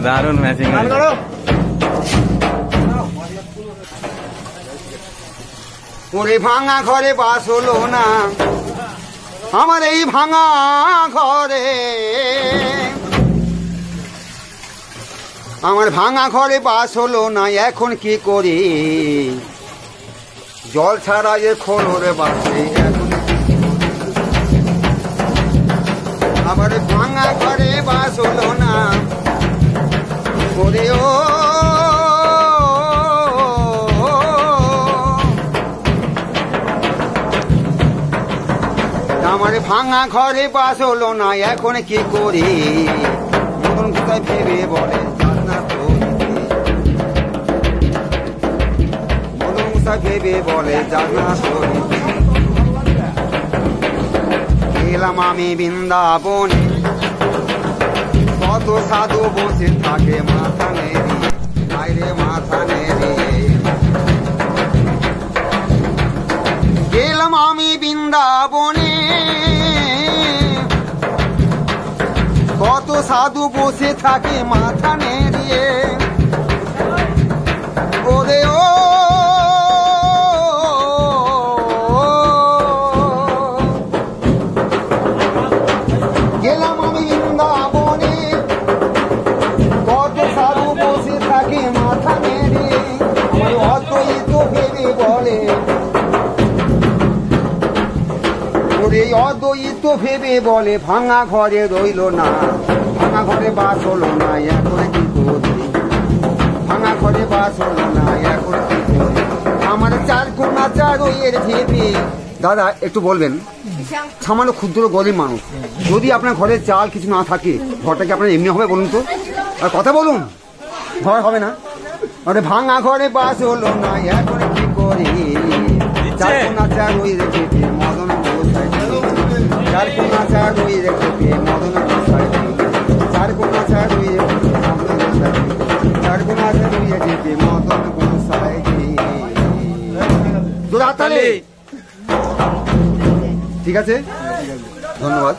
দারুণ ম্যাচিং। ওরে ভাঙা ঘরে বাস হলো না আমার এই ভাঙা ঘরে, আমার ভাঙা ঘরে বাস হলো না, এখন কি করি জল ছাড়া যে খোলরে বাসে, এখন আমার ভাঙা ঘরে বাস হলো না ওরে ও আমার ভাঙা ঘরে বাস হলো না, এখন কি করি মদন কোথায় ভেবে বলে মদন কোথায় ভেবে বলে জানা শরী। গেলাম আমি বৃন্দাবনে, কত সাধু বসে থাকে মাথা নেড়িয়ে, বাইরে মাথা নেড়িয়ে। গেলাম আমি বৃন্দাবনে, কত সাধু বসে থাকে মাথা নেড়িয়ে। ওরে ও গেলাম আমি বৃন্দাবনে, কত সাধু বসে থাকে মাথা নেড়িয়ে। আমার অদ্বৈত ভেবে বলে ওরে অদ্বৈত ভেবে বলে ভাঙা ঘরে রইল না, ভাঙা ঘরে বাস হলো না, এখন কি করি ভাঙা ঘরে বাস হলো না, এখন কি করি। আমার চার কোনা চার ওইয়ের ভেবে। দাদা একটু বলবেন, সামান্য ক্ষুদ্র গরিব মানুষ, যদি আপনার ঘরে চাল কিছু না থাকে ঘরটা কি আপনার এমনি হবে বলুন তো? আর কথা বলুন, ঘর হবে না। আরে ভাঙা ঘরে বাস হলো না, এখন কি করি চার কোনা চার ওই রেখে মদন গোসাই, চার কোনা চার ওই রেখে মদন গোসাই, চার কোনা চার ওই রেখে মদন গোসাই, চার কোনা চার ওই রেখে মদন গোসাই। তাহলে ঠিক আছে, ধন্যবাদ।